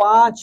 5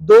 2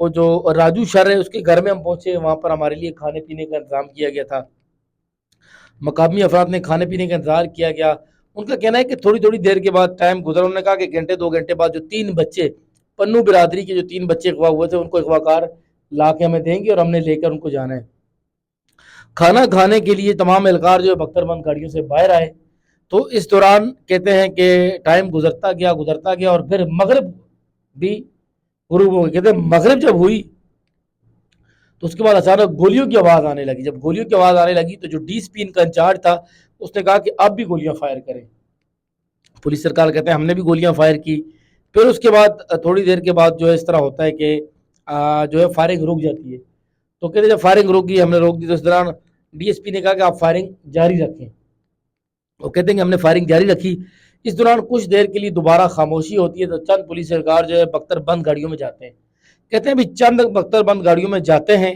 وہ جو راجو شر ہے اس کے گھر میں ہم پہنچے، وہاں پر ہمارے لیے کھانے پینے کا انتظام کیا گیا تھا، مقامی افراد نے کھانے پینے کا انتظار کیا گیا۔ ان کا کہنا ہے کہ تھوڑی تھوڑی دیر کے بعد ٹائم گزرا، انہوں نے کہا کہ گھنٹے 2 گھنٹے بعد جو 3 بچے پنو برادری کے جو 3 بچے اغوا ہوئے تھے ان کو اغوا کار لا کے ہمیں دیں گے اور ہم نے لے کر ان کو جانا ہے۔ کھانا کھانے کے لیے تمام اہلکار جو ہے بختر بند گاڑیوں سے باہر آئے، تو اس دوران کہتے ہیں کہ ٹائم گزرتا گیا اور پھر مغرب بھی غروب ہو گئی۔ کہتے ہیں مغرب جب ہوئی تو اس کے بعد اچانک گولیوں کی آواز آنے لگی۔ جب گولیوں کی آواز آنے لگی تو جو ڈی ایس پی ان کا انچارج تھا اس نے کہا کہ اب بھی گولیاں فائر کریں۔ پولیس سرکار کہتے ہیں ہم نے بھی گولیاں فائر کی۔ پھر اس کے بعد تھوڑی دیر کے بعد جو ہے اس طرح ہوتا ہے کہ جو ہے فائرنگ رک جاتی ہے۔ تو کہتے ہیں جب فائرنگ رک گئی، ہم نے روک دی، تو اس دوران ڈی ایس پی نے کہا کہ آپ فائرنگ جاری رکھیں۔ وہ کہتے ہیں کہ ہم نے فائرنگ جاری رکھی۔ اس دوران کچھ دیر کے لیے دوبارہ خاموشی ہوتی ہے، تو چند پولیس اہلکار جو ہے بختر بند گاڑیوں میں جاتے ہیں۔ کہتے ہیں بھی چند بختر بند گاڑیوں میں جاتے ہیں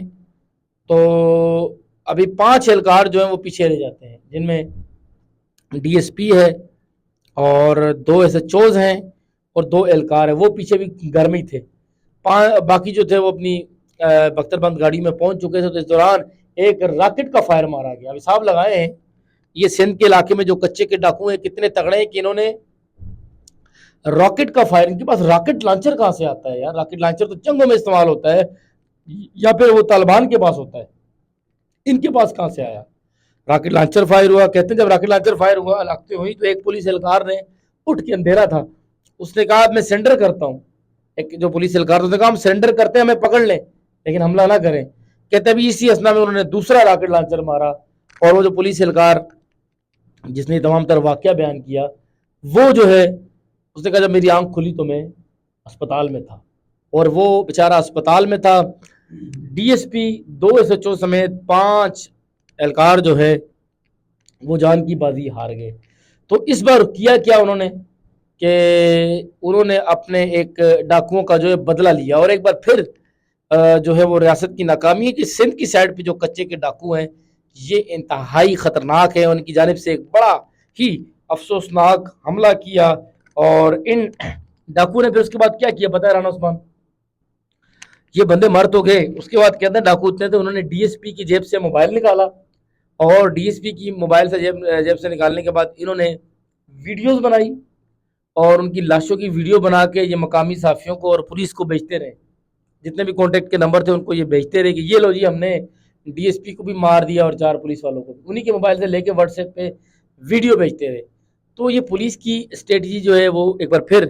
تو ابھی 5 اہلکار جو ہیں وہ پیچھے رہ جاتے ہیں، جن میں ڈی ایس پی ہے اور 2 ایس ایچ اوز ہیں اور 2 اہلکار ہیں، وہ پیچھے بھی گھر میں ہی تھے۔ باقی جو تھے وہ اپنی بختر بند گاڑی میں پہنچ چکے تھے۔ تو اس دوران ایک راکٹ کا فائر مارا گیا۔ اب حساب لگائے ہیں یہ سندھ کے علاقے میں جو کچے کے ڈاکو ہیں کتنے تگڑے ہیں کہ انہوں نے راکٹ کا فائر، ان کے پاس راکٹ لانچر کہاں سے آتا ہے یار؟ راکٹ لانچر تو جنگوں میں استعمال ہوتا ہے یا پھر وہ طالبان کے پاس ہوتا ہے، ان کے پاس کہاں سے آیا؟ راکٹ لانچر فائر ہوا۔ کہتے ہیں جب راکٹ لانچر فائر ہوا لگتے ہوئی تو ایک پولیس اہلکار نے اٹھ کے، اندھیرا تھا، اس نے کہا میں سرنڈر کرتا ہوں۔ ایک جو پولیس اہلکار اس نے کہا ہم سرنڈر کرتے ہیں، ہمیں پکڑ لیں لیکن حملہ نہ کریں۔ کہتے ہیں اسی اسنا میں انہوں نے دوسرا راکٹ لانچر مارا اور وہ جو پولیس اہلکار جس نے تمام تر واقعہ بیان کیا وہ جو ہے اس نے کہا جب میری آنکھ کھلی تو میں اسپتال میں تھا، اور وہ بیچارہ اسپتال میں تھا۔ D S P 2 S H O سمیت 5 اہلکار جو ہے وہ جان کی بازی ہار گئے۔ تو اس بار کیا انہوں نے کہ انہوں نے اپنے ایک ڈاکوؤں کا جو ہے بدلہ لیا، اور ایک بار پھر جو ہے وہ ریاست کی ناکامی ہے کہ سندھ کی سائڈ پہ جو کچے کے ڈاکو ہیں یہ انتہائی خطرناک ہے۔ ان کی جانب سے ایک بڑا ہی افسوسناک حملہ کیا، اور ان ڈاکو نے پھر اس کے بعد کیا کیا پتہ ہے رانا عثمان؟ یہ بندے مر تو گئے، اس کے بعد کہتے ہیں ڈاکو اتنے تھے انہوں نے ڈی ایس پی کی جیب سے موبائل نکالا، اور ڈی ایس پی کی موبائل سے جیب سے نکالنے کے بعد انہوں نے ویڈیوز بنائی اور ان کی لاشوں کی ویڈیو بنا کے یہ مقامی صحافیوں کو اور پولیس کو بھیجتے رہے۔ جتنے بھی کانٹیکٹ کے نمبر تھے ان کو یہ بھیجتے رہے کہ یہ لو جی ہم نے ڈی ایس پی کو بھی مار دیا اور 4 پولیس والوں کو بھی، انہی کے موبائل سے لے کے واٹس ایپ پہ ویڈیو بھیجتے رہے۔ تو یہ پولیس کی اسٹریٹجی جو ہے وہ ایک بار پھر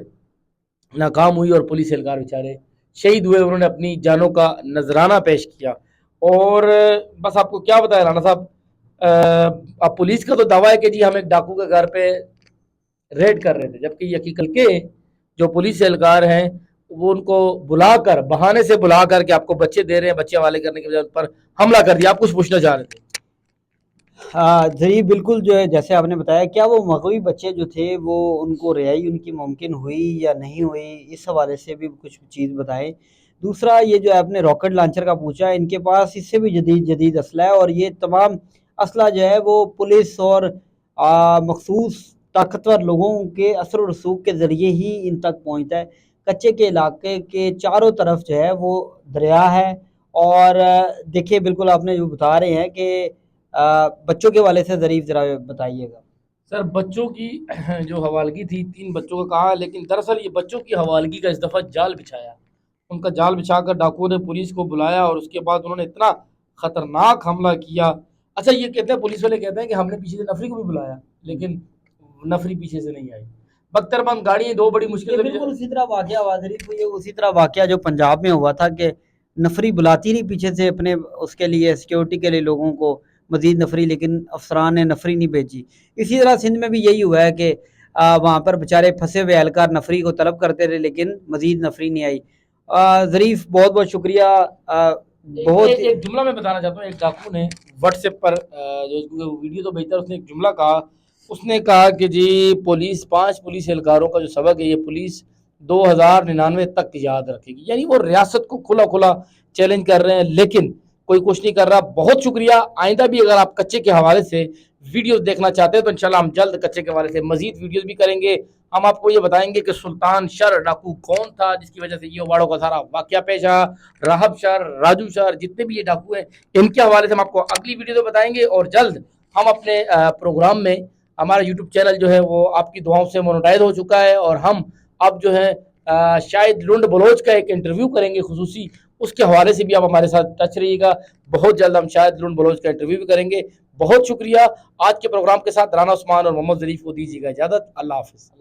ناکام ہوئی اور پولیس اہلکار بیچارے شہید ہوئے، انہوں نے اپنی جانوں کا نذرانہ پیش کیا۔ اور بس آپ کو کیا بتایا رانا صاحب، اب پولیس کا تو دعویٰ ہے کہ جی ہم ایک ڈاکو کے گھر پہ ریڈ کر رہے تھے، جبکہ یہ حقیقت کے جو پولیس اہلکار ہیں وہ ان کو بلا کر، بہانے سے بلا کر کہ آپ کو بچے دے رہے ہیں، بچے حوالے کرنے کے بجائے ان پر حملہ کر دیا۔ آپ کچھ پوچھنا چاہ رہے تھے؟ جی بالکل، جو ہے جیسے آپ نے بتایا، کیا وہ مغوی بچے جو تھے وہ ان کو رہائی ان کی ممکن ہوئی یا نہیں ہوئی، اس حوالے سے بھی کچھ چیز بتائیں۔ دوسرا یہ جو آپ نے راکٹ لانچر کا پوچھا، ان کے پاس اس سے بھی جدید اسلحہ ہے، اور یہ تمام اسلحہ جو ہے وہ پولیس اور مخصوص طاقتور لوگوں کے اثر و رسوخ کے ذریعے ہی ان تک پہنچتا ہے۔ کچے کے علاقے کے چاروں طرف جو ہے وہ دریا ہے، اور دیکھیے بالکل آپ نے جو بتا رہے ہیں کہ بچوں کے والے سے ظریف ذرا بتائیے گا۔ سر بچوں کی جو حوالگی تھی 3 بچوں کا کہا، لیکن دراصل یہ بچوں کی حوالگی کا اس دفعہ جال بچھایا، ان کا جال بچھا کر ڈاکوؤں نے پولیس کو بلایا اور اس کے بعد انہوں نے اتنا خطرناک حملہ کیا۔ اچھا یہ کہتے ہیں پولیس والے کہتے ہیں کہ ہم نے پیچھے سے نفری کو بھی بلایا لیکن نفری پیچھے سے نہیں آئی۔ بختر بند گاڑی 2 بڑی مشکل سے بالکل اسی طرح واقعہ وازریف ہوئی، اسی طرح واقعہ جو پنجاب میں ہوا تھا کہ نفری بلاتی نہیں پیچھے سے اپنے اس کے لیے سیکیورٹی کے لیے لوگوں کو مزید نفری، لیکن افسران نے نفری نہیں بھیجی۔ اسی طرح سندھ میں بھی یہی ہوا ہے کہ وہاں پر بیچارے پھنسے ہوئے اہلکار نفری کو طلب کرتے رہے لیکن مزید نفری نہیں آئی۔ ظریف بہت بہت شکریہ۔ بہت ایک جملہ میں بتانا چاہتا ہوں، ایک ڈاکو نے واٹس ایپ پر جو ویڈیو تو بھیجتا ہے اس نے ایک جملہ کہا، اس نے کہا کہ جی 5 پولیس اہلکاروں کا جو سبق ہے یہ پولیس 2099 تک یاد رکھے گی۔ یعنی وہ ریاست کو کھلا کھلا چیلنج کر رہے ہیں لیکن کوئی کچھ نہیں کر رہا۔ بہت شکریہ، آئندہ بھی اگر آپ کچے کے حوالے سے ویڈیوز دیکھنا چاہتے ہیں تو انشاءاللہ ہم جلد کچے کے حوالے سے مزید ویڈیوز بھی کریں گے. ہم آپ کو یہ بتائیں گے کہ سلطان شر ڈاکو کون تھا جس کی وجہ سے یہ واڑوں کا سارا واقعہ پیش آیا. راہب شر، راجو شر، جتنے بھی یہ ڈاکو ہیں ان کے حوالے سے ہم آپ کو اگلی ویڈیو میں بتائیں گے. اور جلد ہم اپنے پروگرام میں، ہمارا یوٹیوب چینل جو ہے وہ آپ کی دعاؤں سے مونیٹائز ہو چکا ہے، اور ہم اب جو ہے شاید لنڈ بلوچ کا ایک انٹرویو کریں گے خصوصی، اس کے حوالے سے بھی آپ ہمارے ساتھ ٹچ رہیے گا. بہت جلد ہم شاید لنڈ بلوچ کا انٹرویو بھی کریں گے. بہت شکریہ. آج کے پروگرام کے ساتھ رانا عثمان اور محمد ظریف کو دیجیے گا اجازت. اللہ حافظ.